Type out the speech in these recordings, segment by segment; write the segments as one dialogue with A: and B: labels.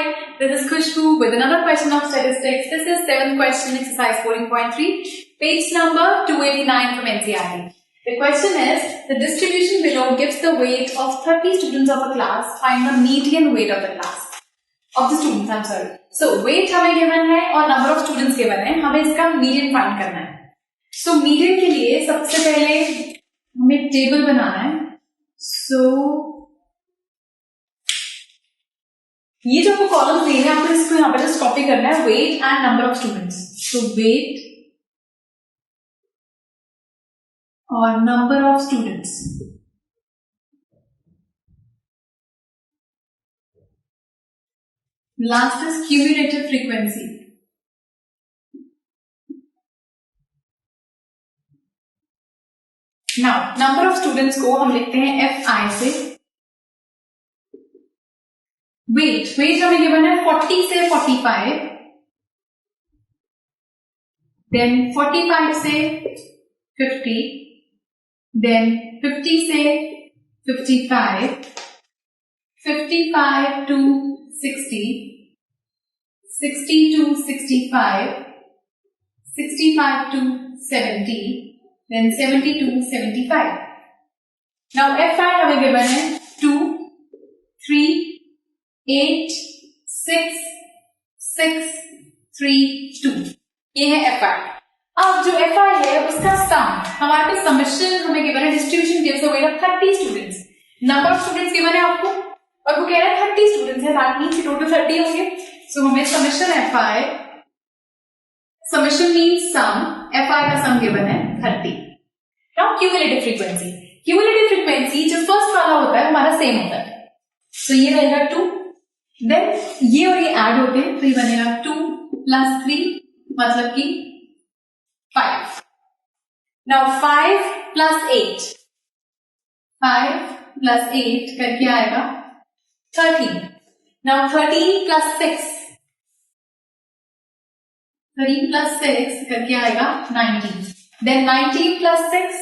A: Hi, this is Khushbu with another question of statistics. This is 7th question, exercise 14.3, page number 289 from NCERT. The question is, the distribution below gives the weight of 30 students of a class. Find the median weight of the class. Of the students, I'm sorry. So, weight हमें given है और number of students given है. हमें इसका median find करना है. So, median के लिए सबसे पहले हमें table बनाना है. So, ये जो आपको कॉलम दिए हैं आपको इसको यहाँ पर जस्ट कॉपी करना है weight and number of students. So weight और number of students. Last is cumulative frequency. Now number of students को हम लिखते हैं FI से. वेट हमें गिवन है 40 से 45, देन 45 से 50, देन 50 से 55, 55 to 60, 60 to 65, 65 to 70, then 70 to 75. Now FI हमें गिवन है 2, 3, 8, 6, 6, 3, 2. ये है FI. अब जो FI है उसका सम हमारे पास समेशन हमें गिवन है. Distribution gives a weight of 30 students. Number of students given है आपको और वो कह रहा है 30 स्टूडेंट्स है. दैट मींस टोटल 30 होंगे. सो हमें समेशन FI, समेशन मींस सम, FI का सम गिवन है 30. Now cumulative frequency. Cumulative frequency जो फर्स्ट वाला होता है हमारा सेम होता है. सो ये रहेगा 2, देन ये और ये ऐड होते हैं तो ये बनेगा 2 + 3 मतलब कि 5. नाउ 5 + 8, 5 + 8 करके आएगा 13. नाउ 13 + 6, 13 + 6 करके आएगा 19. देन 19 + 6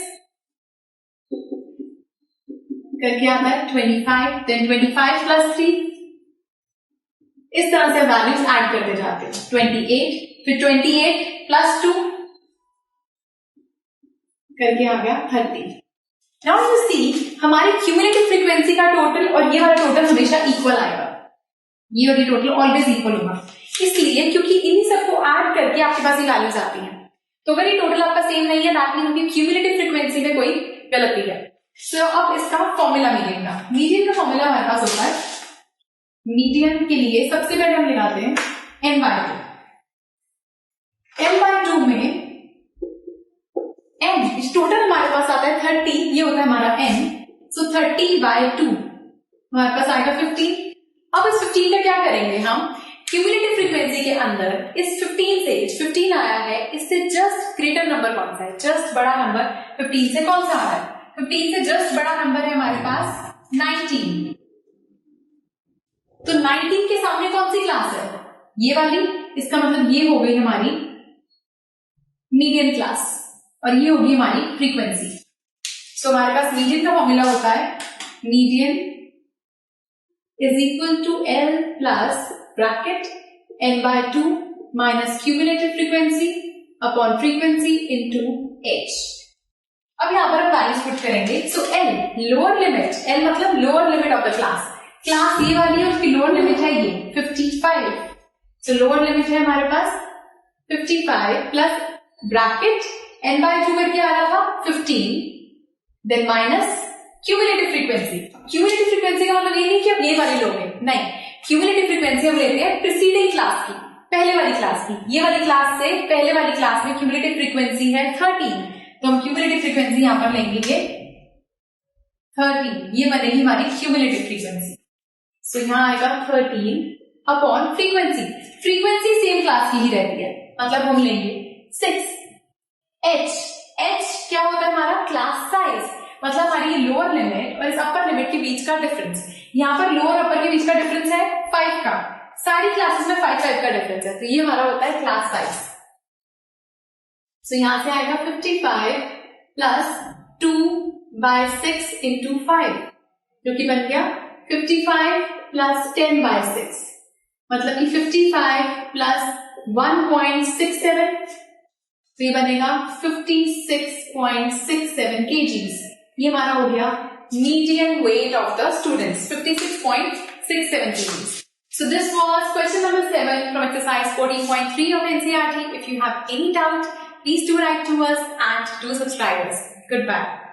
A: करके आता है 25. देन 25 + 3. इस तरह से वैल्यूज ऐड करते जाते हैं. 28, फिर 28 + 2 करके आ गया 30. नाउ यू सी हमारी क्यूमुलेटिव फ्रीक्वेंसी का टोटल और ये वाला टोटल हमेशा इक्वल आएगा. ये और ये टोटल ऑलवेज इक्वल होगा. इसलिए क्योंकि इन्हीं सबको ऐड करके आपके पास ये वैल्यूज आती हैं. तो अगर ये टोटल आपका सेम नहीं है दैट मींस कि क्यूमुलेटिव फ्रीक्वेंसी में कोई गलती है. सो अब इसका फॉर्मूला मीडियन का. मीडियन का फॉर्मूला हमारे पास होता है. मीडियन के लिए सबसे पहले हम लगाते हैं n/2. n/2 में n टोटल हमारे पास आता है 30. ये होता है हमारा n. सो 30/2 हमारे पास आएगा 15. अब इस 15 का क्या करेंगे हम क्यूमुलेटिव फ्रीक्वेंसी के अंदर इस 15 से 15 आया है इससे जस्ट ग्रेटर नंबर कौन सा है. जस्ट बड़ा नंबर 15 से कौन सा आ रहा है. 15 से जस्ट बड़ा नंबर है हमारे पास 19. तो 19 के सामने कौन सी क्लास है. ये वाली. इसका मतलब ये हो गई हमारी मीडियन क्लास और ये होगी हमारी फ्रीक्वेंसी. सो हमारे पास मीडियन का फॉर्मूला होता है median is equal to L plus bracket n/2 minus cumulative frequency upon frequency into H. अब यहां पर हम वैल्यूज पुट करेंगे. So L lower limit, L मतलब lower limit of the class. Class ये वाली है उसकी लोअर लिमिट है ये 55. सो लोअर लिमिट है हमारे पास 55 प्लस ब्रैकेट n/2 करके आ रहा था 15, then minus cumulative frequency. Cumulative frequency का मतलब ये नहीं कि अब ये वाली लोगे, नहीं. क्यूमुलेटिव फ्रीक्वेंसी हम लेते हैं प्रीसीडिंग क्लास की, पहले वाली क्लास की. ये वाली क्लास से पहले वाली क्लास में क्यूमुलेटिव फ्रीक्वेंसी है 30. तो हम क्यूमुलेटिव फ्रीक्वेंसी यहां पर लेंगे ये 30. ये बनेगी हमारी क्यूमुलेटिव फ्रीक्वेंसी. सो यहां आएगा 13 upon frequency. Frequency same class की ही रहती है मतलब हम लेंगे 6. H क्या होता है हमारा क्लास साइज. मतलब हमारी लोअर लिमिट और इस अपर लिमिट के बीच का डिफरेंस. यहां पर लोअर अपर के बीच का डिफरेंस है 5 का. सारी क्लासेस में 5 का डिफरेंस है. तो ये हमारा होता है क्लास साइज. सो यहां से आएगा 55 प्लस 2/6 इंटू 5 जो कि बन गया 55 प्लस 10/6 मतलब कि 55 प्लस 1.67, तो ये बनेगा 56.67 kgs। ये हमारा हो गया median weight of the students, 56.67 kgs. So this was question number 7 from exercise 14.3 of NCERT. If you have any doubt, please do write to us and do subscribe us. Goodbye.